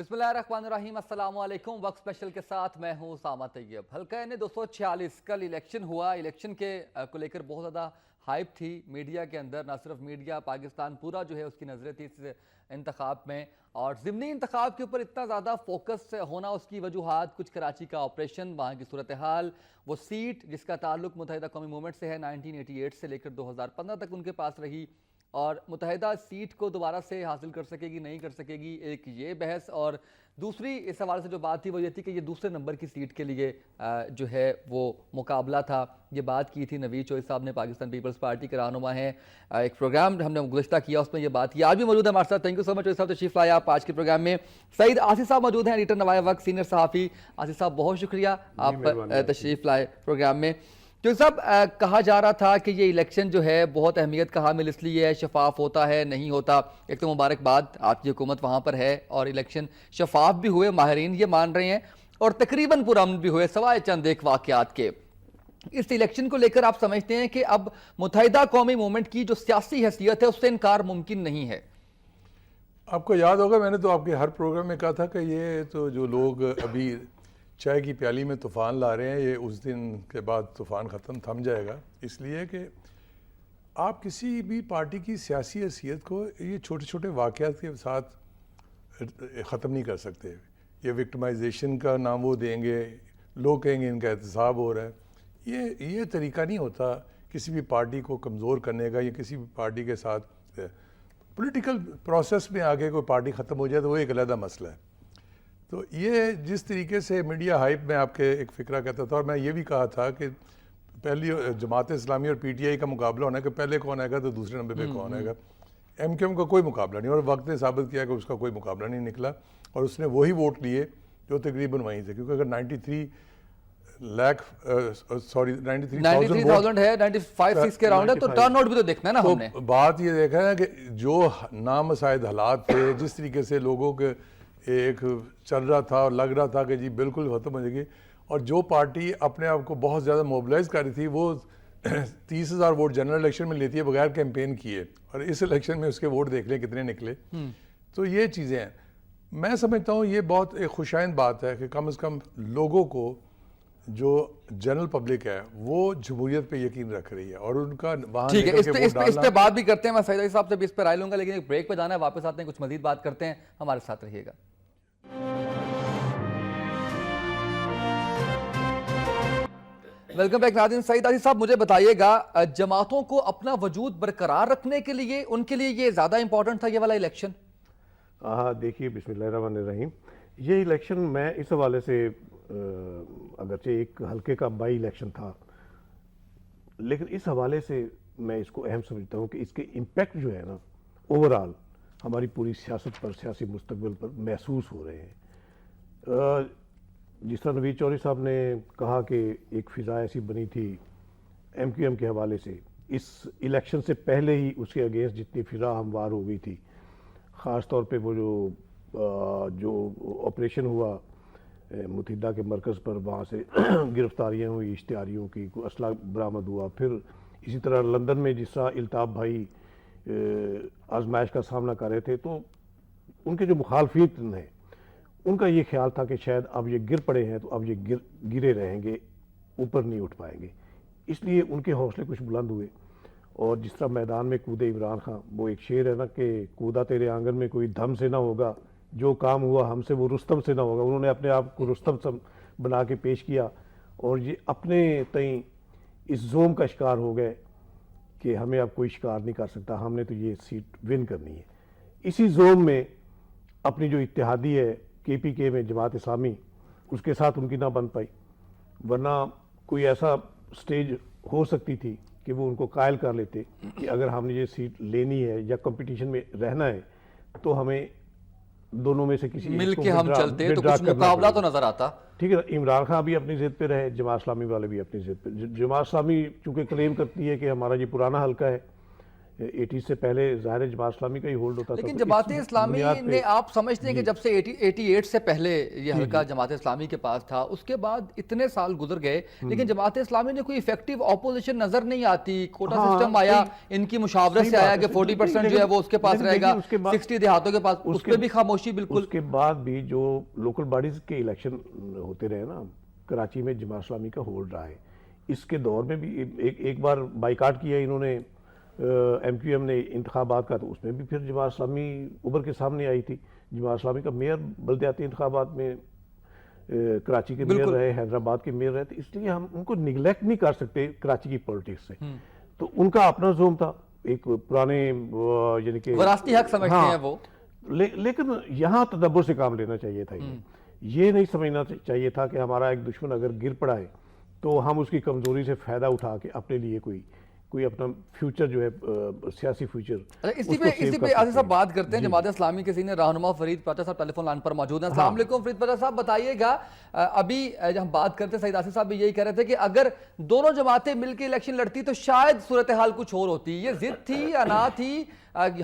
بسم اللہ الرحمن الرحیم، السلام علیکم۔ وقت اسپیشل کے ساتھ میں ہوں اسامہ طیب۔ حلقہ نے 246 کل الیکشن ہوا۔ الیکشن کو لے کر بہت زیادہ ہائپ تھی میڈیا کے اندر، نہ صرف میڈیا، پاکستان پورا جو ہے اس کی نظریں تھی اس انتخاب میں، اور ضمنی انتخاب کے اوپر اتنا زیادہ فوکس ہونا اس کی وجوہات کچھ کراچی کا آپریشن، وہاں کی صورتحال، وہ سیٹ جس کا تعلق متحدہ قومی موومنٹ سے ہے، 1988 سے لے کر 2015 تک ان کے پاس رہی، اور متحدہ سیٹ کو دوبارہ سے حاصل کر سکے گی نہیں کر سکے گی، ایک یہ بحث، اور دوسری اس حوالے سے جو بات تھی وہ یہ تھی کہ یہ دوسرے نمبر کی سیٹ کے لیے جو ہے وہ مقابلہ تھا۔ یہ بات کی تھی نوید چوہدری صاحب نے، پاکستان پیپلز پارٹی کے رہنما ہیں، ایک پروگرام ہم نے گزشتہ کیا اس میں یہ بات کی۔ آج بھی موجود ہے ہمارے ساتھ، تھینک یو سو مچ چوہدری صاحب تشریف لائے آپ آج کے پروگرام میں۔ سعید آصف صاحب موجود ہیں، ایڈیٹر نوائے وقت، سینئر صحافی۔ آصف صاحب بہت شکریہ آپ تشریف لائے پروگرام میں۔ جو صاحب کہا جا رہا تھا کہ یہ الیکشن جو ہے بہت اہمیت کا حامل اس لیے ہے، شفاف ہوتا ہے نہیں ہوتا۔ ایک تو مبارکباد، آپ کی حکومت وہاں پر ہے اور الیکشن شفاف بھی ہوئے، ماہرین یہ مان رہے ہیں، اور تقریباً پرامن بھی ہوئے سوائے چند ایک واقعات کے۔ اس الیکشن کو لے کر آپ سمجھتے ہیں کہ اب متحدہ قومی موومنٹ کی جو سیاسی حیثیت ہے اس سے انکار ممکن نہیں ہے؟ آپ کو یاد ہوگا میں نے تو آپ کے ہر پروگرام میں کہا تھا کہ یہ تو جو لوگ ابھی چائے کی پیالی میں طوفان لا رہے ہیں، یہ اس دن کے بعد طوفان تھم جائے گا، اس لیے کہ آپ کسی بھی پارٹی کی سیاسی حیثیت کو یہ چھوٹے چھوٹے واقعات کے ساتھ ختم نہیں کر سکتے۔ یہ وکٹمائزیشن کا نام وہ دیں گے، لوگ کہیں گے ان کا احتساب ہو رہا ہے، یہ طریقہ نہیں ہوتا کسی بھی پارٹی کو کمزور کرنے کا، یا کسی بھی پارٹی کے ساتھ پولیٹیکل پروسیس میں آگے کوئی پارٹی ختم ہو جائے تو وہ ایک علیحدہ مسئلہ ہے۔ تو یہ جس طریقے سے میڈیا ہائپ میں آپ کے ایک فکرہ کہتا تھا، اور میں یہ بھی کہا تھا کہ پہلی جماعت اسلامی اور پی ٹی آئی کا مقابلہ ہونا ہے کہ پہلے کون آئے گا تو دوسرے نمبر پہ کون آئے گا۔ ایم کیو ایم کا کوئی مقابلہ نہیں، اور وقت نے ثابت کیا کہ اس کا کوئی مقابلہ نہیں نکلا، اور اس نے وہی ووٹ لیے جو تقریباً وہیں تھے، کیونکہ اگر 93,000 ہے، 95 کے راؤنڈ ہے، تو ٹرن آؤٹ بھی تو دیکھنا ہے نا ہم نے۔ بات یہ دیکھا ہے کہ جو نامساعد حالات تھے، جس طریقے سے لوگوں کے ایک چل رہا تھا اور لگ رہا تھا کہ جی بالکل ختم ہو جائے گی، اور جو پارٹی اپنے آپ کو بہت زیادہ موبلائز کر رہی تھی وہ 30,000 ووٹ جنرل الیکشن میں لیتی ہے بغیر کیمپین کیے، اور اس الیکشن میں اس کے ووٹ دیکھ لیں کتنے نکلے۔ تو یہ چیزیں ہیں، میں سمجھتا ہوں یہ بہت ایک خوشائند بات ہے کہ کم از کم لوگوں کو، جو جنرل پبلک ہے وہ جمہوریت پہ یقین رکھ رہی ہے، اور ان کا وہاں ٹھیک ہے، اس پہ بات بھی کرتے ہیں، میں سعید علی صاحب سے بھی اس پہ رائے لوں گا، لیکن ایک بریک پہ جانا ہے، واپس آتے ہیں، کچھ مزید بات کرتے ہیں، ہمارے ساتھ رہیے گا۔ ویلکم بیک ناظرین۔ سعید علی صاحب مجھے بتائیے گا، جماعتوں کو اپنا وجود برقرار رکھنے کے لیے ان کے لیے یہ زیادہ امپورٹنٹ تھا یہ والا الیکشن؟ ہاں دیکھیے، بسم اللہ الرحمن الرحیم، یہ الیکشن میں اس حوالے سے اگرچہ ایک حلقے کا بائی الیکشن تھا، لیکن اس حوالے سے میں اس کو اہم سمجھتا ہوں کہ اس کے امپیکٹ جو ہے نا اوورآل ہماری پوری سیاست پر، سیاسی مستقبل پر محسوس ہو رہے ہیں۔ جس طرح نوید چوہدری صاحب نے کہا کہ ایک فضا ایسی بنی تھی ایم کیو ایم کے حوالے سے، اس الیکشن سے پہلے ہی اس کے اگینسٹ جتنی فضا ہموار ہو گئی تھی، خاص طور پہ وہ جو آپریشن ہوا متحدہ کے مرکز پر، وہاں سے گرفتاریاں ہوئی اشتہاریوں کی، اسلحہ برآمد ہوا، پھر اسی طرح لندن میں جس طرح الطاف بھائی آزمائش کا سامنا کر رہے تھے، تو ان کے جو مخالفین ہیں ان کا یہ خیال تھا کہ شاید اب یہ گر پڑے ہیں تو اب یہ گرے رہیں گے، اوپر نہیں اٹھ پائیں گے، اس لیے ان کے حوصلے کچھ بلند ہوئے، اور جس طرح میدان میں کودے عمران خان، وہ ایک شعر ہے نا کہ کودا تیرے آنگن میں کوئی دھم سے نہ ہوگا، جو کام ہوا ہم سے وہ رستم سے نہ ہوگا۔ انہوں نے اپنے آپ کو رستم سے بنا کے پیش کیا، اور یہ اپنے تئیں اس زوم کا شکار ہو گئے کہ ہمیں اب کوئی شکار نہیں کر سکتا، ہم نے تو یہ سیٹ ون کرنی ہے۔ اسی زوم میں اپنی جو اتحادی ہے کے پی کے میں جماعت اسلامی، اس کے ساتھ ان کی نہ بن پائی، ورنہ کوئی ایسا سٹیج ہو سکتی تھی کہ وہ ان کو قائل کر لیتے کہ اگر ہم نے یہ سیٹ لینی ہے یا کمپٹیشن میں رہنا ہے تو ہمیں دونوں میں سے کسی مل کے ہم چلتے تو کچھ مقابلہ تو نظر آتا۔ ٹھیک ہے، عمران خان بھی اپنی ضد پہ رہے، جماعت اسلامی والے بھی اپنی ضد پہ۔ جماعت اسلامی چونکہ کلیم کرتی ہے کہ ہمارا یہ پرانا حلقہ ہے، 80 سے پہلے ظاہر جماعت اسلامی کا ہی ہولڈ ہوتا تھا. لیکن جماعت اسلامی نے, آپ سمجھتے ہیں کہ جب سے 88 سے پہلے یہ حلقہ جماعت اسلامی کے پاس تھا, اس کے بعد اتنے سال گزر گئے, لیکن جماعت اسلامی نے کوئی ایفیکٹو اپوزیشن نظر نہیں آتی. کوٹا سسٹم آیا, ان کی مشاورت سے آیا کہ 40% جو ہے وہ اس کے پاس رہے گا, 60 دیہاتوں کے پاس, اس پہ بھی خاموشی بالکل. اس کے بعد بھی جو لوکل باڈیز کے الیکشن ہوتے رہے نا, کراچی میں جماعت اسلامی کا ہولڈ رہا ہے. اس کے دور میں بھی ایک بار بائیکاٹ کیا انہوں نے ایم کیو ایم نے انتخابات کا, تو اس میں بھی پھر جماعت اسلامی ابھر کے سامنے آئی تھی. جماعت اسلامی کا میئر بلدیاتی انتخابات میں کراچی کے میئر رہے, حیدرآباد کے میئر رہے, اس لیے ہم ان کو نگلیکٹ نہیں کر سکتے کراچی کی پولیٹکس سے. تو ان کا اپنا زوم تھا, ایک پرانے یعنی کہ وراثتی حق سمجھتے ہیں وہ, لیکن یہاں تدبر سے کام لینا چاہیے تھا. یہ نہیں سمجھنا چاہیے تھا کہ ہمارا ایک دشمن اگر گر پڑا ہے تو ہم اس کی کمزوری سے فائدہ اٹھا کے اپنے لیے کوئی اپنا فیوچر جو ہے سیاسی فیوچر. اسی پہ آصف صاحب بات کرتے ہیں. جماعت اسلامی کے سینئر رہنما فرید پاچا صاحب ٹیلی فون لائن پر موجود ہیں. السلام علیکم فرید پاچا صاحب, بتائیے گا, ابھی جب ہم بات کرتے سعید آصف صاحب بھی یہی کہہ رہے تھے کہ اگر دونوں جماعتیں مل کے الیکشن لڑتی تو شاید صورتحال کچھ اور ہوتی. یہ ضد تھی یا نہ تھی,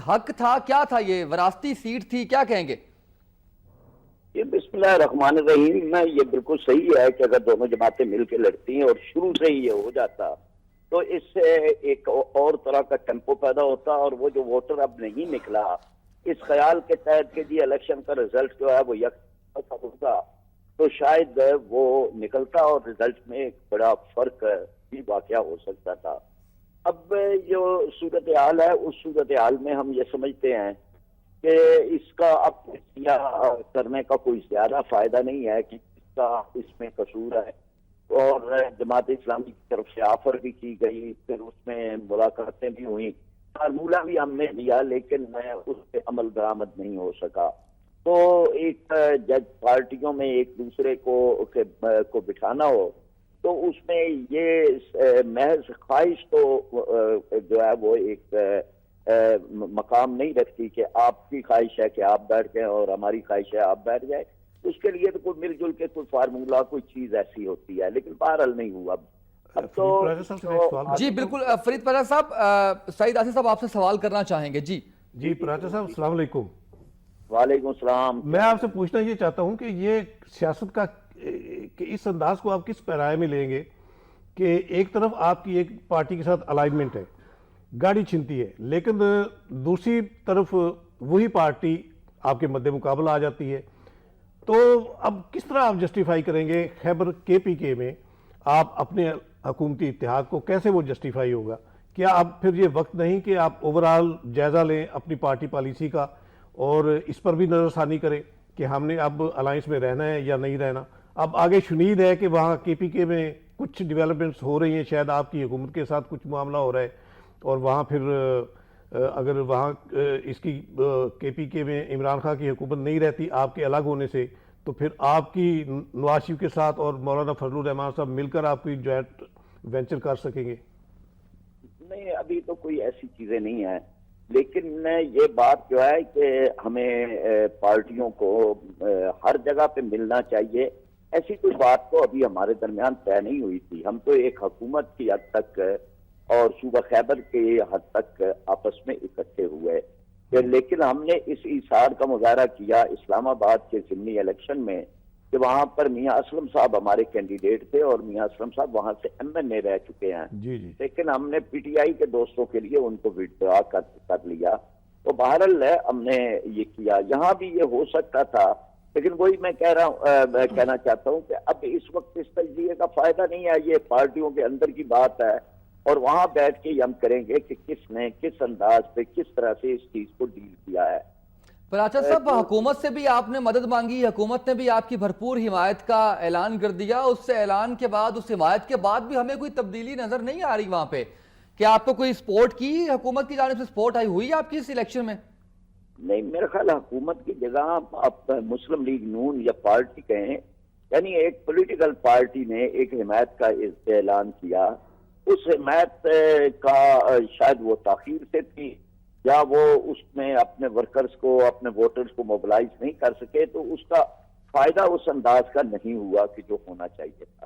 حق تھا, کیا تھا, یہ وراثتی سیٹ تھی, کیا کہیں گے؟ یہ بسم اللہ الرحمن الرحیم میں یہ بالکل صحیح ہے کہ اگر دونوں جماعتیں مل کے لڑتی ہیں اور شروع سے ہی یہ ہو جاتا تو اس سے ایک اور طرح کا ٹیمپو پیدا ہوتا, اور وہ جو ووٹر اب نہیں نکلا اس خیال کے تحت کہ جی الیکشن کا رزلٹ جو ہے وہ یکساں ہوگا, تو شاید وہ نکلتا اور رزلٹ میں ایک بڑا فرق بھی واقع ہو سکتا تھا. اب جو صورتحال ہے اس صورتحال میں ہم یہ سمجھتے ہیں کہ اس کا اب کرنے کا کوئی زیادہ فائدہ نہیں ہے کہ اس کا اس میں قصور ہے. اور جماعت اسلامی کی طرف سے آفر بھی کی گئی, پھر اس میں ملاقاتیں بھی ہوئیں, فارمولہ بھی ہم نے لیا, لیکن اس پہ عمل درآمد نہیں ہو سکا. تو ایک جج پارٹیوں میں ایک دوسرے کو بٹھانا ہو تو اس میں یہ محض خواہش تو جو ہے وہ ایک مقام نہیں رکھتی کہ آپ کی خواہش ہے کہ آپ بیٹھ جائیں اور ہماری خواہش ہے آپ بیٹھ جائیں. اس کے لیے تو کوئی مل جل کے کوئی فارمولہ کوئی چیز ایسی ہوتی ہے, لیکن بہرحال نہیں ہوا. اب تو جی بالکل فرید پاچا صاحب, سعید آصف صاحب آپ سے سوال کرنا چاہیں گے. جی پاچا صاحب السلام علیکم. وعلیکم السلام. میں آپ سے پوچھنا یہ چاہتا ہوں کہ یہ سیاست کا کہ اس انداز کو آپ کس پیرائے میں لیں گے کہ ایک طرف آپ کی ایک پارٹی کے ساتھ الائنمنٹ ہے, گاڑی چھنتی ہے, لیکن دوسری طرف وہی پارٹی آپ کے مد مقابلہ آ جاتی ہے, تو اب کس طرح آپ جسٹیفائی کریں گے خیبر کے پی کے میں آپ اپنے حکومتی اتحاد کو, کیسے وہ جسٹیفائی ہوگا؟ کیا اب پھر یہ وقت نہیں کہ آپ اوورآل جائزہ لیں اپنی پارٹی پالیسی کا اور اس پر بھی نظر ثانی کریں کہ ہم نے اب الائنس میں رہنا ہے یا نہیں رہنا؟ اب آگے شنید ہے کہ وہاں کے پی کے میں کچھ ڈیولپمنٹس ہو رہی ہیں, شاید آپ کی حکومت کے ساتھ کچھ معاملہ ہو رہا ہے, اور وہاں پھر اگر وہاں اس کی کے پی کے میں عمران خان کی حکومت نہیں رہتی آپ کے الگ ہونے سے, تو پھر آپ کی نواز شریف کے ساتھ اور مولانا فضل الرحمان صاحب مل کر آپ کی جوائنٹ وینچر کر سکیں گے؟ نہیں, ابھی تو کوئی ایسی چیزیں نہیں ہیں, لیکن یہ بات جو ہے کہ ہمیں پارٹیوں کو ہر جگہ پہ ملنا چاہیے, ایسی کوئی بات تو ابھی ہمارے درمیان طے نہیں ہوئی تھی. ہم تو ایک حکومت کی حد تک اور صوبہ خیبر کے حد تک آپس میں اکٹھے ہوئے, لیکن ہم نے اس ایثار کا مظاہرہ کیا اسلام آباد کے ضمنی الیکشن میں کہ وہاں پر میاں اسلم صاحب ہمارے کینڈیڈیٹ تھے اور میاں اسلم صاحب وہاں سے MNA رہ چکے ہیں, لیکن ہم نے PTI کے دوستوں کے لیے ان کو وڈرا کر لیا. تو بہرحال ہم نے یہ کیا, یہاں بھی یہ ہو سکتا تھا, لیکن وہی میں کہنا چاہتا ہوں کہ اب اس وقت اس تجزیے کا فائدہ نہیں ہے, یہ پارٹیوں کے اندر کی بات ہے, اور وہاں بیٹھ کے ہم کریں گے کہ کس نے کس انداز پہ کس طرح سے اس چیز کو ڈیل کیا ہے. پاچا صاحب, حکومت سے بھی آپ نے مدد مانگی, حکومت نے بھی آپ کی بھرپور حمایت کا اعلان کر دیا, اس سے اعلان کے بعد, اس حمایت کے بعد بھی ہمیں کوئی تبدیلی نظر نہیں آ رہی وہاں پہ. کیا آپ کو کوئی سپورٹ کی حکومت کی جانب سے, سپورٹ آئی ہوئی آپ کی اس الیکشن میں؟ نہیں, میرا خیال حکومت کی جگہ آپ مسلم لیگ نون یا پارٹی کہیں, یعنی ایک پولیٹیکل پارٹی نے ایک حمایت کا اعلان کیا, اس حمایت کا شاید وہ تاخیر سے تھی یا وہ اس میں اپنے ورکرز کو, اپنے ووٹرز کو موبلائز نہیں کر سکے, تو اس کا فائدہ اس انداز کا نہیں ہوا کہ جو ہونا چاہیے تھا.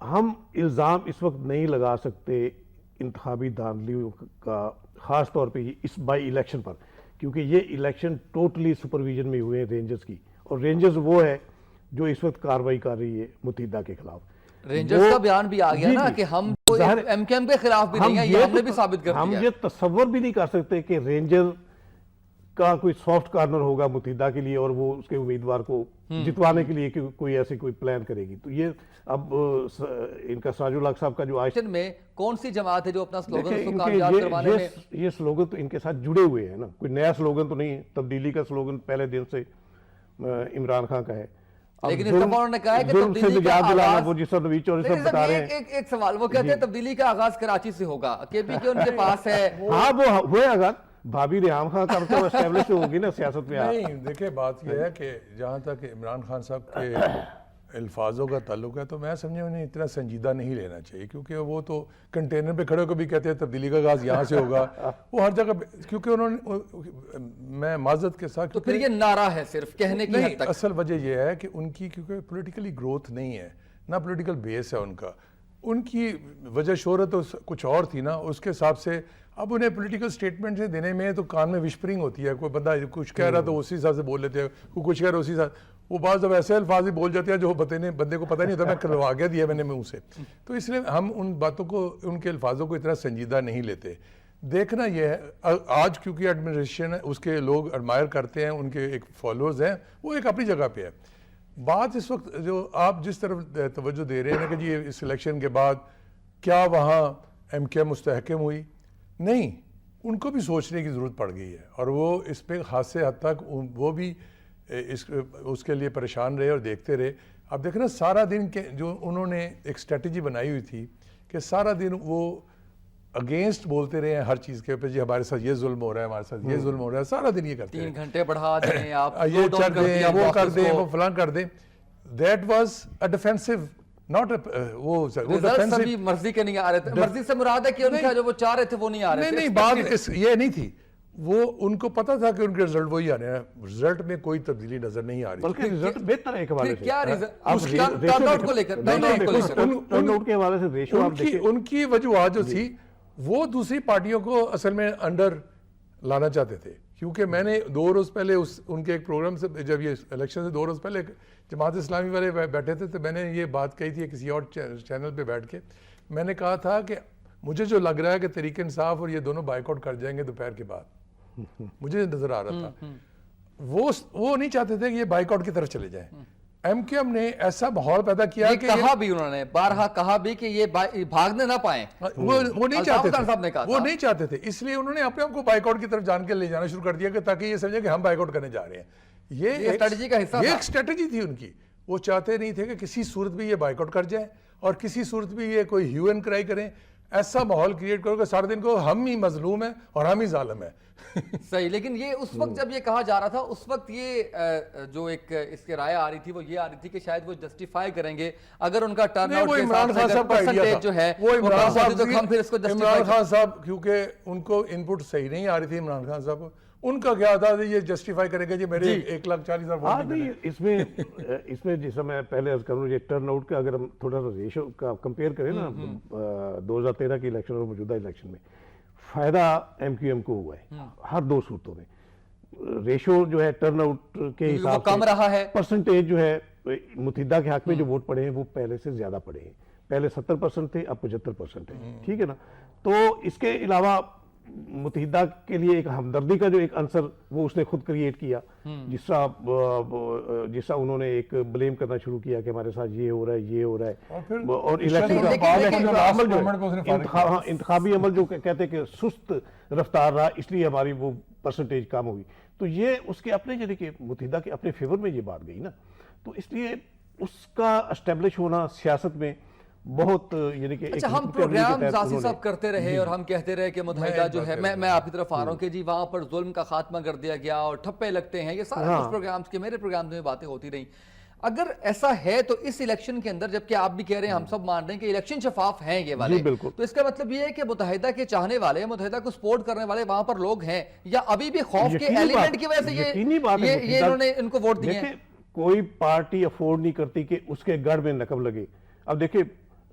ہم الزام اس وقت نہیں لگا سکتے انتخابی دھاندلیوں کا، خاص طور پہ اس بائی الیکشن پر، کیونکہ یہ الیکشن ٹوٹلی سپرویژن میں ہوئے ہیں رینجرز کی، اور رینجرز وہ ہے جو اس وقت کارروائی کر رہی ہے متحدہ کے خلاف۔ رینجرز کا بیان بھی آ گیا نا کہ ہم ایم کیو ایم کے خلاف بھی نہیں ہیں، یہ ہم نے بھی ثابت کر ہم دیا۔ یہ تصور بھی نہیں کر سکتے کہ رینجر کا کوئی سافٹ کارنر ہوگا متحدہ کے لیے اور وہ اس کے امیدوار کو جتوانے کے لیے کوئی ایسی کوئی پلان کرے گی۔ تو یہ اب ان کا سراج الحق صاحب کا جو آج میں کون سی جماعت ہے جو اپنا سلوگن اس کو دیکھیں، کامیاب کروانے میں یہ سلوگن تو ان کے ساتھ جڑے ہوئے ہیں نا، کوئی نیا سلوگن تو نہیں ہے، تبدیلی کا سلوگن پہلے دن سے عمران خان کا ہے۔ لیکن اس دفعہ انہوں نے کہا ہے کہ ظلم سے تبدیلی کا نجات دلانا، آغاز، وہ جس طرح نوید چودھری صاحب بتا رہے ہیں۔ ایک سوال، وہ کہتے ہیں تبدیلی کا آغاز کراچی سے ہوگا، کے پی کے ان کے پاس ہے۔ ہاں وہ ہوئے اگر بھابی ریحام خان کا تو اسٹیبلش ہوگی نا سیاست میں۔ نہیں دیکھیں، بات یہ ہے کہ جہاں تک عمران خان صاحب کے الفاظوں کا تعلق ہے تو میں سمجھے انہیں اتنا سنجیدہ نہیں لینا چاہیے، کیونکہ وہ تو کنٹینر پہ کھڑے ہو کے بھی کہتے ہیں تبدیلی کا آغاز یہاں سے ہوگا، وہ ہر جگہ، کیونکہ انہوں نے، میں معذرت کے ساتھ، تو پھر یہ نعرہ ہے صرف کہنے کی حد نہیں، تک۔ اصل وجہ یہ ہے کہ ان کی کیونکہ پولیٹیکلی گروتھ نہیں ہے، نہ پولیٹیکل بیس ہے ان کا، ان کی وجہ شہرت کچھ اور تھی نا، اس کے حساب سے اب انہیں پولیٹیکل سٹیٹمنٹ سے دینے میں تو کان میں وشپرنگ ہوتی ہے، کوئی بندہ کچھ کہہ رہا تو اسی حساب سے بول لیتے ہیں، کوئی کچھ کہہ رہا اسی حساب، وہ بعض اب ایسے الفاظ ہی بول جاتے ہیں جو بندے کو پتہ نہیں ہوتا، میں کروا کے دیا میں نے منہ سے، تو اس لیے ہم ان باتوں کو، ان کے الفاظوں کو اتنا سنجیدہ نہیں لیتے۔ دیکھنا یہ ہے آج کیونکہ ایڈمنسٹریشن ہے، اس کے لوگ ایڈمائر کرتے ہیں، ان کے ایک فالوورز ہیں، وہ ایک اپنی جگہ پہ ہے۔ بات اس وقت جو آپ جس طرف توجہ دے رہے ہیں کہ جی اس الیکشن کے بعد کیا وہاں ایم کیو ایم مستحکم ہوئی، نہیں، ان کو بھی سوچنے کی ضرورت پڑ گئی ہے، اور وہ اس پہ خاصے حد تک وہ بھی اس کے لیے پریشان رہے اور دیکھتے رہے۔ اب دیکھنا سارا دن کے جو انہوں نے ایک اسٹریٹجی بنائی ہوئی تھی کہ سارا دن وہ اگینسٹ بولتے رہے ہیں ہر چیز کے اوپر، جی ہمارے ساتھ یہ ظلم ہو رہا ہے، ہمارے ساتھ یہ ظلم ہو رہا ہے، سارا دن یہ کرتے ہیں، 3 گھنٹے بڑھا دیں آپ، یہ چل دیں، وہ کر دیں، وہ فلان کر دیں۔ That was a defensive, not وہ ریزلٹس ابھی مرضی کے نہیں آ رہے تھے، مرضی سے مراد ہے کہ ان کا جو وہ چاہ رہے تھے وہ نہیں آ رہے تھے۔ نہیں، بات یہ نہیں تھی، وہ ان کو پتا تھا کہ ان کے رزلٹ وہی آنے ہیں، رزلٹ میں کوئی تبدیلی نظر نہیں آ رہی، بلکہ رزلٹ بہتر ہے ایک حوالے سے۔ کیا ٹرن آؤٹ کو لے کر، ٹرن آؤٹ کے حوالے سے ریشو آپ دیکھیں، ان کی وجوہات جو تھی وہ دوسری پارٹیوں کو اصل میں انڈر لانا چاہتے تھے، کیونکہ میں نے 2 روز پہلے ان کے ایک پروگرام سے، جب یہ الیکشن سے 2 روز پہلے جماعت اسلامی والے بیٹھے تھے تو میں نے یہ بات کہی تھی کسی اور چینل پہ بیٹھ کے، میں نے کہا تھا کہ مجھے جو لگ رہا ہے کہ تحریک انصاف اور یہ دونوں بائیک آؤٹ کر جائیں گے دوپہر کے بعد، مجھے نظر آ رہا تھا، وہ نہیں چاہتے تھے کہ یہ بائیک آؤٹ کی طرف چلے جائیں۔ ایم کیو ایم نے ایسا ماحول پیدا کیا کہ کہا بھی انہوں نے بارہا کہا بھی کہ یہ بھاگنے نہ پائیں، وہ نہیں چاہتے تھے، وہ نہیں چاہتے تھے، اس لیے انہوں نے اپنے آپ کو بائیک آؤٹ کی طرف جان کے لے جانا شروع کر دیا کہ تاکہ یہ سمجھے کہ ہم بائیک آؤٹ کرنے جا رہے ہیں۔ یہ اسٹریٹجی کا حصہ، یہ ایک اسٹریٹجی تھی ان کی، وہ چاہتے نہیں تھے کہ کسی صورت بھی یہ بائیک آؤٹ کر جائیں اور کسی صورت بھی یہ کوئی ہیو اینڈ کرائی کریں، ایسا ماحول کریٹ کرو کہ سارے دن کو ہم ہی مظلوم ہیں اور ہم ہی ظالم ہیں۔ صحیح، لیکن یہ اس وقت جب یہ کہا جا رہا تھا، اس وقت یہ جو ایک اس کے رائے آ رہی تھی وہ یہ آ رہی تھی کہ شاید وہ جسٹیفائی کریں گے اگر ان کا ٹرن آؤٹ کے عمران خان صاحب کا آئیڈیا تھا، جو ہے وہ عمران خان صاحب کیونکہ ان کو ان پٹ صحیح نہیں آ رہی تھی، عمران خان صاحب کو ان کا کیا تھا یہ جسٹیفائی کرے گا جی میرے 1,40,000 ہاں نہیں، اس میں جیسا میں پہلے عرض کروں، یہ ٹرن آؤٹ کا اگر ہم تھوڑا سا ریشو کا کمپیئر کریں نا 2013 کے الیکشن اور موجودہ الیکشن میں، فائدہ ایم کیو ایم کو ہوا ہے ہر 2 صورتوں میں۔ ریشو جو ہے ٹرن آؤٹ کے حساب سے کم رہا ہے، پرسنٹیج جو ہے متحدہ کے حق میں جو ووٹ پڑے ہیں وہ پہلے سے زیادہ پڑے ہیں، پہلے 70% تھے، اب 75% ہیں، ٹھیک ہے نا۔ تو اس کے علاوہ متحدہ کے لیے ایک ہمدردی کا جو ایک عنصر وہ اس نے خود کریٹ کیا، جس طرح انہوں نے ایک بلیم کرنا شروع کیا کہ ہمارے ساتھ یہ ہو رہا ہے، یہ ہو رہا ہے، اور الیکشن کا عمل جو ہے، انتخابی عمل جو کہتے ہیں کہ سست رفتار رہا، اس لیے ہماری وہ پرسنٹیج کم ہوئی، تو یہ اس کے اپنے یعنی کہ متحدہ کے اپنے فیور میں یہ بات گئی نا، تو اس لیے اس کا اسٹیبلش ہونا سیاست میں بہت یعنی کہ اچھا، ہم پروگرام ذاتی صاحب کرتے رہے اور ہم کہتے رہے کہ متحدہ جو ہے، میں آپ کی طرف آ رہا ہوں کہ جی وہاں پر ظلم کا خاتمہ کر دیا گیا اور ٹھپے لگتے ہیں، یہ سارے کچھ پروگرامز کے، میرے پروگرامز میں باتیں ہوتی رہیں۔ اگر ایسا ہے تو اس الیکشن کے اندر، جبکہ آپ بھی کہہ رہے ہیں، ہم سب مان رہے ہیں کہ الیکشن شفاف ہیں یہ والے، تو اس کا مطلب یہ ہے کہ متحدہ کے چاہنے والے، متحدہ کو سپورٹ کرنے والے وہاں پر لوگ ہیں، یا ابھی بھی خوف کے ایلیمنٹ کی وجہ سے یہ انہوں نے ان کو ووٹ دیے ہیں؟ کوئی پارٹی افورڈ نہیں کرتی کہ اس کے گڑھ میں نقب لگے۔ اب دیکھیں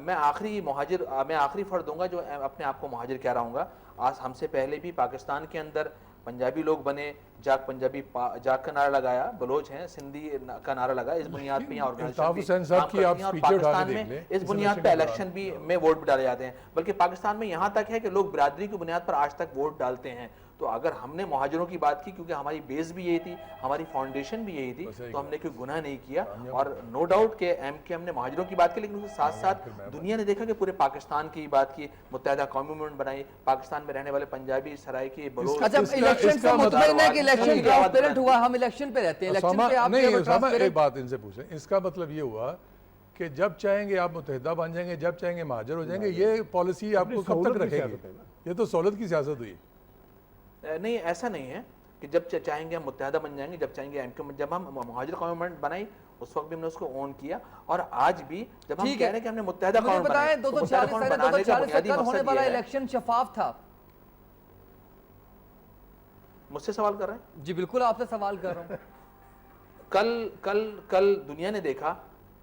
میں آخری فرد ہوں گا جو اپنے آپ کو مہاجر کہہ رہا ہوں گا. آج ہم سے پہلے بھی پاکستان کے اندر پنجابی لوگ بنے, جاگ کا نعرہ لگایا, بلوچ ہیں سندھی کا نعرہ لگا, اس بنیاد پہ یہاں الطاف حسین صاحب کی آپ اور speech اٹھا کے پاکستان میں دیکھ لیں, اس بنیاد پہ الیکشن بھی میں ووٹ بھی ڈالے جاتے ہیں. بلکہ پاکستان میں یہاں تک ہے کہ لوگ برادری کی بنیاد پر آج تک ووٹ ڈالتے ہیں. تو اگر ہم نے مہاجروں کی بات کی, کیونکہ ہماری بیس بھی یہی تھی, ہماری فاؤنڈیشن بھی یہی تھی, تو ہم نے کوئی گناہ نہیں کیا. اور نو ڈاؤٹ کہ ایم نے مہاجروں کی بات کی, لیکن اس کے ساتھ ساتھ دنیا نے دیکھا کہ پورے پاکستان کی بات کی, متحدہ قومی موومنٹ بنائی, پاکستان میں رہنے والے پنجابی, سرائکی, بلوچ. اچھا الیکشن سے مطمئن ہے کہ الیکشن ٹرانسپیرنٹ ہوا؟ ہم الیکشن پہ رہتے ہیں, الیکشن پہ آپ ایک بات ان سے پوچھیں, اس کا مطلب یہ ہوا کہ جب چاہیں گے آپ متحدہ بن جائیں گے, جب چاہیں گے مہاجر ہو جائیں گے, یہ پالیسی آپ کو کب تک رکھے گی؟ یہ تو سہولت کی سیاست ہوئی. نہیں, ایسا نہیں ہے کہ جب چاہیں گے ہم متحدہ بن جائیں گے, جب چاہیں گے جب ہم مہاجر قومی موومنٹ بنائی اس وقت بھی ہم نے اس کو اون کیا, اور آج بھی جب ہم کہہ رہے ہیں کہ ہم نے متحدہ قوم بنائی, 246 تک ہونے والا الیکشن شفاف تھا. مجھ سے سوال کر رہے ہیں؟ جی بالکل آپ سے سوال کر رہا ہوں. کل دنیا نے دیکھا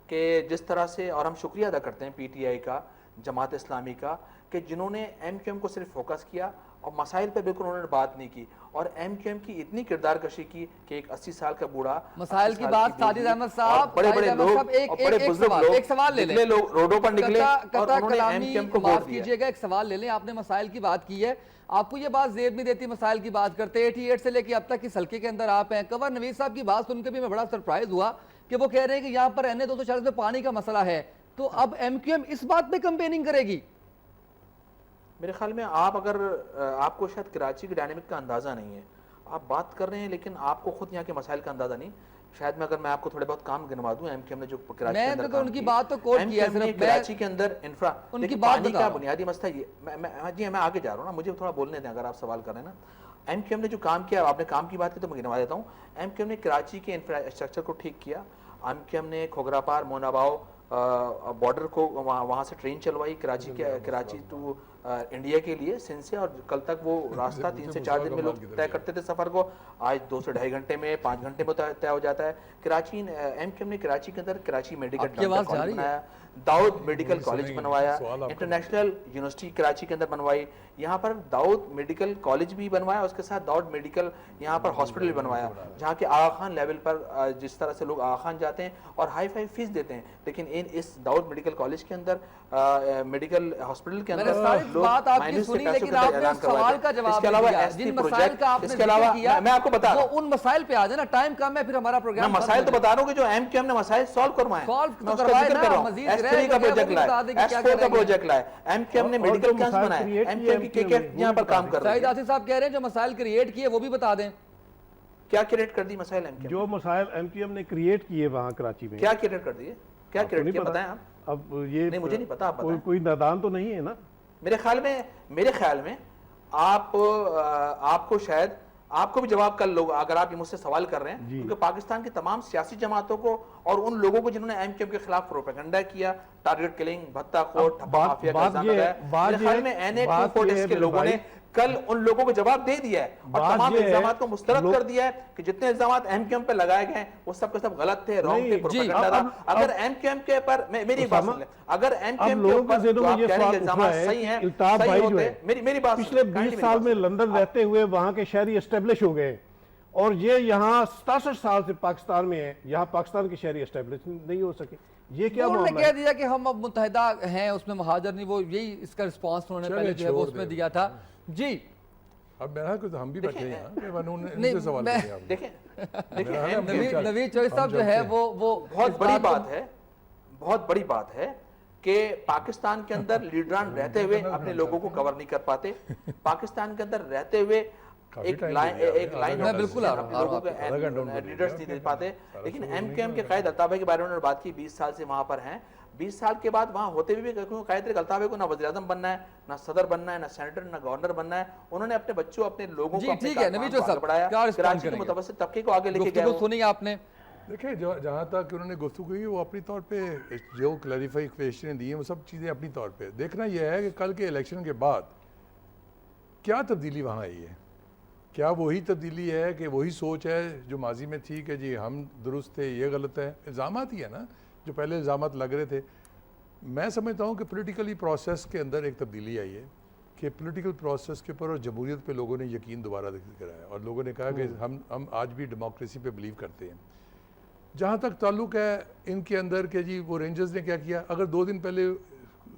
کہ جس طرح سے, اور ہم شکریہ ادا کرتے ہیں پی ٹی آئی کا, جماعت اسلامی کا, کہ جنہوں نے ایم کیو ایم کو صرف فوکس کیا اور مسائل پہ بالکل انہوں نے بات نہیں کی, اور ایم کیو ایم کی اتنی کردار کشی کی کہ ایک 80 سال کا بوڑھا, مسائل کی بات, ساجد احمد صاحب, بڑے بڑے لوگ, ایک سوال لے لیں, لوگ روڈوں پر نکلے اور انہوں نے ایم کیو ایم کو ووٹ دیا. کیجئے گا, ایک سوال لے لیں. آپ نے مسائل کی بات کی ہے, آپ کو یہ بات زیب نہیں دیتی مسائل کی بات کرتے؟ 88 سے لے کے اب تک اس حلقے کے اندر آپ ہیں. کنور نوید صاحب کی بات سن کے بھی میں بڑا سرپرائز ہوا کہ وہ کہہ رہے ہیں کہ یہاں پر رہنے 240 میں پانی کا مسئلہ ہے, تو اب ایم کیو ایم اس بات پہ کمپیننگ کرے گی؟ میرے خیال میں آپ کو شاید کراچی کی ڈائنامک کا اندازہ نہیں ہے. آپ بات کر رہے ہیں لیکن آپ کو خود یہاں کے مسائل کا اندازہ نہیں. شاید اگر میں آپ کو تھوڑے بہت کام گنوا دوں, ایم کیو ایم نے جو کراچی کے اندر ان کی بات تو کوٹ کیا ہے, کراچی کے اندر انفرا, پانی کا بنیادی مسئلہ یہ, جی میں آگے جا رہا ہوں نا, مجھے تھوڑا بولنے دیں اگر آپ سوال کر رہے ہیں نا. ایم کیو ایم نے جو کام کیا, آپ نے کام کی بات کی تو میں گنوا دیتا ہوں. ایم کیو ایم نے کراچی کے انفراسٹرکچر کو ٹھیک کیا. ایم کیو ایم نے کھوگرا پار, موناباؤ بارڈر کو وہاں سے ٹرین چلوائی کراچی ٹو انڈیا کے لیے سندھ سے, اور کل تک وہ راستہ 3 سے 4 دن میں لوگ طے کرتے تھے سفر کو, آج 2 سے 2.5 گھنٹے میں, 5 گھنٹے میں طے ہو جاتا ہے. کراچی ایم کیو ایم نے کراچی کے اندر کراچی میڈیکل بنایا, داؤد میڈیکل کالج بنوایا, انٹرنیشنل یونیورسٹی کراچی کے اندر بنوائی, یہاں پر داؤد میڈیکل کالج بھی بنوایا, اس کے ساتھ داؤد میڈیکل یہاں پر ہاسپٹل بھی بنوایا, جہاں کہ آغا خان لیول پر جس طرح سے لوگ آغا خان جاتے ہیں اور ہائی فائی فیس دیتے ہیں, لیکن اس داؤد میڈیکل کالج کے اندر, میڈیکل ہاسپٹل کے اندر بات آپ کی سنی, لیکن آپ نے سوال کا جواب نہیں دیا. جن مسائل کا آپ نے ذکر کیا میں آپ کو بتا رہا ہوں, ان مسائل پہ آ جائے نا, ٹائم کم ہے, پھر ہمارا پروگرام. میں مسائل تو بتا رہا ہوں کہ جو ایم کیو ایم نے مسائل سالو کروائے, میں اس کا ذکر کر رہا ہوں. ایس3 کا پروجیکٹ لائے, ایس4 کا پروجیکٹ لائے, ایم کیو ایم نے میڈیکل کیمپس بنائے, ایم کیو ایم کی کے یہاں پر کام کر رہے ہیں. شاہد آصف صاحب کہہ رہے ہیں جو مسائل کریٹ کیے وہ بھی بتا دیں. کیا کریٹ کر دی مسائل ایم کیو ایم؟ جو مسائل ایم کیو ایم نے کریٹ کیے وہاں کراچی میں, کیا کریٹ کر دیے, کیا کریٹ کیا بتائیں آپ. اب یہ نہیں مجھے نہیں پتا, آپ بتائیں. کوئی نادان تو نہیں ہے نا میرے خیال میں آپ کو شاید آپ کو بھی جواب کر لو اگر آپ یہ مجھ سے سوال کر رہے ہیں, کیونکہ پاکستان کی تمام سیاسی جماعتوں کو اور ان لوگوں کو جنہوں نے ایم کیو ایم کے خلاف پروپیگنڈا کیا, ٹارگٹ کلنگ, بھتہ خور, ٹھپا مافیا کا الزام لگایا, میرے خیال میں NA246 کے لوگوں نے کل ان لوگوں کو جواب دے دیا ہے اور تمام الزامات کو مسترد کر دیا ہے کہ جتنے الزامات ایم کیو ایم پہ لگائے گئے ہیں وہ سب کے سب غلط تھے, رانگ تھے, پروپیگنڈا تھا. اگر ایم کیو ایم کے پر میری بات سن لیں, اگر ایم کیو ایم کے اوپر جو آپ کہہ رہے ہیں الزامات صحیح ہیں, صحیح ہوتے, میری بات پچھلے 20 سال میں لندن رہتے ہوئے وہاں کے شہری اسٹیبلش ہو گئے, اور یہ یہاں 67 سال سے پاکستان میں ہے, یہاں پاکستان کے شہری اسٹیبلش نہیں ہو سکے. یہ کیا انہوں نے کہہ دیا کہ ہم اب متحدہ ہیں, اس میں مہاجر نہیں, وہ یہی اس کا رسپانس انہوں نے پہلے جو ہے وہ اس میں دیا تھا. جی اب میرا کچھ ہم بھی بیٹھے ہیں کہ انہوں نے ان سے سوال کیا. دیکھیں نوید چوہدری صاحب جو ہے وہ بہت بڑی بات ہے کہ پاکستان کے اندر لیڈران رہتے ہوئے اپنے لوگوں کو کور نہیں کر پاتے, پاکستان کے اندر رہتے ہوئے ایک لائن میں بالکل لیڈرز نہیں دے پاتے. لیکن ایم کیو ایم کے قائد الطاف بھائی کے بارے میں انہوں نے بات کی, 20 سال سے وہاں پر ہیں, 20 سال کے بعد وہاں ہوتے ہوئے بھی قائد الطاف بھائی کو نہ وزیر اعظم بننا ہے, نہ صدر بننا ہے, نہ سینیٹر, نہ گورنر بننا ہے. انہوں نے اپنے بچوں, اپنے لوگوں کو اپنے بڑھایا, کراچی کے متوسط طبقے کو آگے لے کے گئے. سنی آپ نے, دیکھیں جہاں تک انہوں نے گفتگو کی وہ اپنی طور پہ جو کلیریفیکیشن دی ہیں وہ سب چیزیں اپنی طور پہ. دیکھنا یہ ہے کہ کل کے الیکشن کے بعد کیا تبدیلی وہاں آئی ہے, کیا وہی تبدیلی ہے کہ وہی سوچ ہے جو ماضی میں تھی کہ جی ہم درست تھے, یہ غلط ہے. الزامات ہی ہے نا جو پہلے الزامات لگ رہے تھے. میں سمجھتا ہوں کہ پولیٹیکلی پروسیس کے اندر ایک تبدیلی آئی ہے کہ پولیٹیکل پروسیس کے اوپر اور جمہوریت پہ لوگوں نے یقین دوبارہ کرایا اور لوگوں نے کہا کہ ہم آج بھی ڈیموکریسی پہ بلیو کرتے ہیں. جہاں تک تعلق ہے ان کے اندر کہ جی وہ رینجرز نے کیا کیا, اگر 2 دن پہلے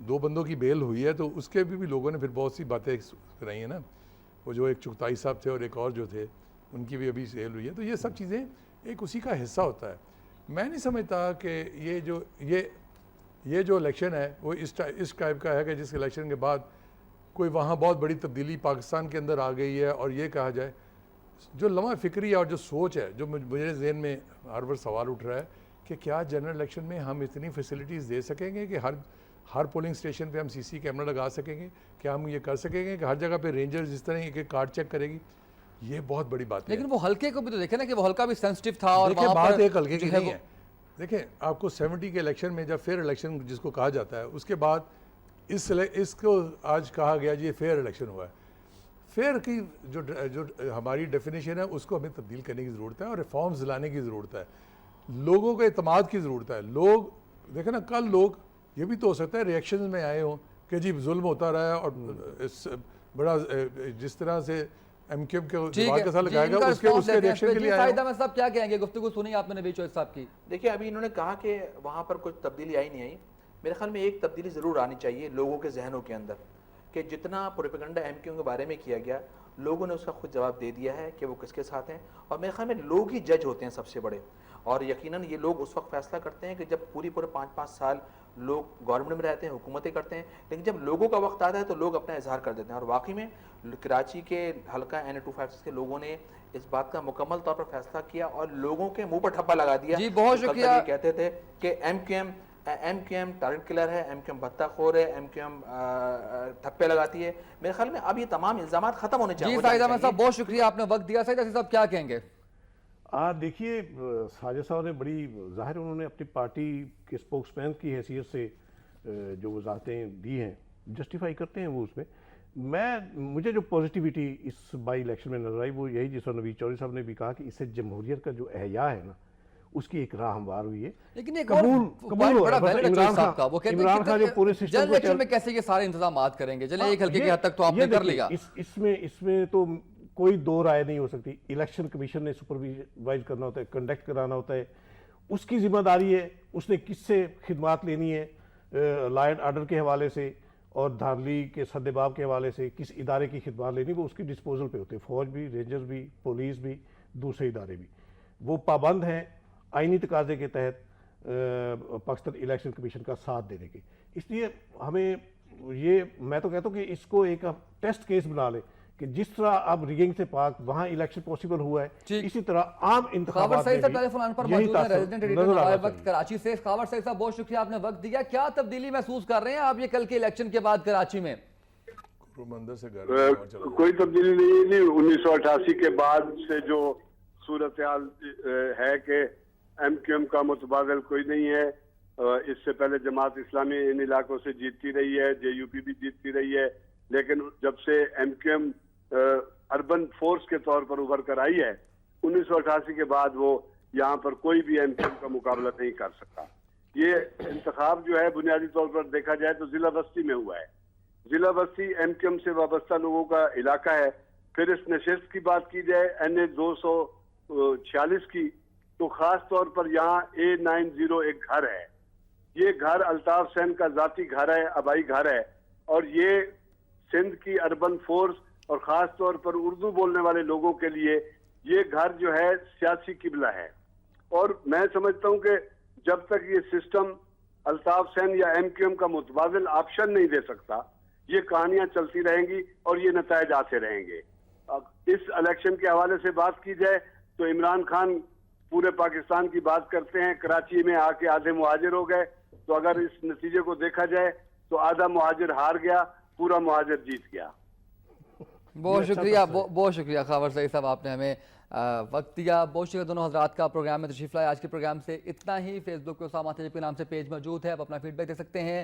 2 بندوں کی بیل ہوئی ہے تو اس کے بھی لوگوں نے پھر بہت سی باتیں کرائی ہیں نا. وہ جو ایک چغتائی صاحب تھے اور ایک اور جو تھے ان کی بھی ابھی سیل ہوئی ہے. تو یہ سب چیزیں ایک اسی کا حصہ ہوتا ہے. میں نہیں سمجھتا کہ یہ جو الیکشن ہے وہ اس ٹائپ کا ہے کہ جس الیکشن کے بعد کوئی وہاں بہت بڑی تبدیلی پاکستان کے اندر آ گئی ہے اور یہ کہا جائے جو لمحہ فکری اور جو سوچ ہے جو مجھے ذہن میں ہر وقت سوال اٹھ رہا ہے کہ کیا جنرل الیکشن میں ہم اتنی فیسلٹیز دے سکیں گے کہ ہر پولنگ اسٹیشن پہ ہم CC کیمرہ لگا سکیں گے, کیا ہم یہ کر سکیں گے کہ ہر جگہ پہ رینجر جس طرح ایک کارڈ چیک کرے گی. یہ بہت بڑی بات ہے. لیکن وہ حلقے کو بھی تو دیکھیں نا کہ وہ حلقہ بھی سینسٹیو تھا اور دیکھیں وہاں بات پر ایک حلقے کی نہیں ہے. دیکھیں آپ کو 70 کے الیکشن میں جب فیئر الیکشن جس کو کہا جاتا ہے اس کے بعد اس کو آج کہا گیا جی یہ فیئر الیکشن ہوا ہے. فیئر کی جو ہماری ڈیفینیشن ہے اس کو ہمیں تبدیل کرنے کی ضرورت ہے اور ریفارمز لانے کی ضرورت ہے. لوگوں کے اعتماد کی ضرورت ہے. لوگ دیکھیں نا کل لوگ یہ بھی تو ہو سکتا ہے ریئیکشنز میں آئے ہوں کہ جی ظلم ہوتا رہا ہے اور بڑا جس طرح سے MQM کے دیوار کے ساتھ لگائے گا اس کے ریئیکشن کے لیے آئے سائدہ میں صاحب کیا کہیں گے؟ گفتگو سنی آپ نے نبی چوہد صاحب کی. دیکھیں ابھی انہوں نے کہا کہ وہاں پر کچھ تبدیلی آئی نہیں آئی. میرے خیال میں ایک تبدیلی ضرور آنی چاہیے لوگوں کے ذہنوں کے اندر کہ جتنا پروپیگنڈا MQM کے بارے میں کیا گیا لوگوں نے اس کا خود جواب دے دیا ہے کہ وہ کس کے ساتھ ہیں. اور میرے خیال میں لوگ ہی جج ہوتے ہیں سب سے بڑے, اور یقیناً یہ لوگ اس وقت فیصلہ کرتے ہیں کہ جب پورے 5-5 سال لوگ گورنمنٹ میں رہتے ہیں, حکومتیں کرتے ہیں, لیکن جب لوگوں کا وقت آتا ہے تو لوگ اپنا اظہار کر دیتے ہیں. اور واقعی میں کراچی کے حلقہ NA-256 کے لوگوں نے اس بات کا مکمل طور پر فیصلہ کیا اور لوگوں کے منہ پر ٹھپا لگا دیا. جی بہت شکریہ. یہ کہتے تھے کہ MQM ٹارگٹ کلر ہے, MQM بھتہ خور ہے, MQM ٹھپے لگاتی ہے. میرے خیال میں اب یہ تمام الزامات ختم ہونے چاہیے. جی ساجد احمد صاحب بہت شکریہ, آپ نے وقت دیا. ساجد صاحب کیا کہیں گے؟ دیکھیے ساجد صاحب نے بڑی ظاہر انہوں نے اپنی پارٹی کے اسپوکس مین کی حیثیت سے جو وضاحتیں دی ہیں جسٹیفائی کرتے ہیں وہ اس میں مجھے جو پازیٹیوٹی اس بائی الیکشن میں نظر آئی وہ یہی جس طرح نوید چودھری صاحب نے بھی کہا کہ اس سے جمہوریت کا جو احیاء ہے نا اس کی ایک راہ ہموار ہوئی ہے. لیکن ایک قبول بڑا ویلڈ ہے چوہد صاحب کا, وہ کہتے ہیں کہ جنرل الیکشن میں کیسے یہ سارے انتظامات کریں گے. چلیں ایک حلقے کی حد تک تو آپ نے کر لیا. اس میں تو کوئی دو رائے نہیں ہو سکتی. الیکشن کمیشن نے سپروائز کرنا ہوتا ہے, کنڈکٹ کرانا ہوتا ہے, اس کی ذمہ داری ہے. اس نے کس سے خدمات لینی ہے, لا اینڈ آرڈر کے حوالے سے اور دھاندلی کے سدباب کے حوالے سے کس ادارے کی خدمات لینی, وہ اس کی ڈسپوزل پہ ہوتے ہیں. فوج بھی, رینجرز بھی, پولیس بھی, دوسرے ادارے بھی, وہ پابند ہیں آئینی تقاضے کے تحت پاکستان الیکشن کمیشن کا ساتھ دینے کے. اس لیے ہمیں یہ میں تو کہتا ہوں کہ اس کو ایک ٹیسٹ کیس بنا لے کہ جس طرح اب ریگنگ سے پاک وہاں الیکشن پوسیبل ہوا ہے اسی طرح عام انتخابات میں بھی یہی تاثر نظر آ رہا ہے. کراچی سے خاور سعید صاحب بہت شکریہ, آپ نے وقت دیا. کیا تبدیلی محسوس کر رہے ہیں آپ یہ کل کے الیکشن کے بعد کراچی میں؟ کوئی تبدیلی نہیں. 1988 کے بعد سے جو صورتحال ہے کہ MQM کا متبادل کوئی نہیں ہے. اس سے پہلے جماعت اسلامی ان علاقوں سے جیتتی رہی ہے, JUP بھی جیتتی رہی ہے, لیکن جب سے MQM اربن فورس کے طور پر ابھر کر آئی ہے 1988 کے بعد وہ یہاں پر کوئی بھی MQM کا مقابلہ نہیں کر سکتا. یہ انتخاب جو ہے بنیادی طور پر دیکھا جائے تو ضلع بستی میں ہوا ہے. ضلع بستی MQM سے وابستہ لوگوں کا علاقہ ہے. پھر اس نشست کی بات کی جائے NA-246 کی تو خاص طور پر یہاں A90 ایک گھر ہے. یہ گھر الطاف سین کا ذاتی گھر ہے, آبائی گھر ہے, اور یہ سندھ کی اربن فورس اور خاص طور پر اردو بولنے والے لوگوں کے لیے یہ گھر جو ہے سیاسی قبلہ ہے. اور میں سمجھتا ہوں کہ جب تک یہ سسٹم الطاف سین یا MQM کا متبادل آپشن نہیں دے سکتا یہ کہانیاں چلتی رہیں گی اور یہ نتائج آتے رہیں گے. اس الیکشن کے حوالے سے بات کی جائے تو عمران خان پورے پاکستان کی بات کرتے ہیں, کراچی میں آ کے آدھے مہاجر ہو گئے, تو اگر اس نتیجے کو دیکھا جائے تو آدھا مہاجر ہار گیا, پورا مہاجر جیت گیا. بہت شکریہ, بہت شکریہ خاور سعید صاحب, آپ نے ہمیں وقت دیا. بہت شکریہ دونوں حضرات کا پروگرام میں تشریف لائے. آج کے پروگرام سے اتنا ہی. فیس بک پہ اسامہ تجیب کے نام سے پیج موجود ہے, آپ اپنا فیڈ بیک دے سکتے ہیں.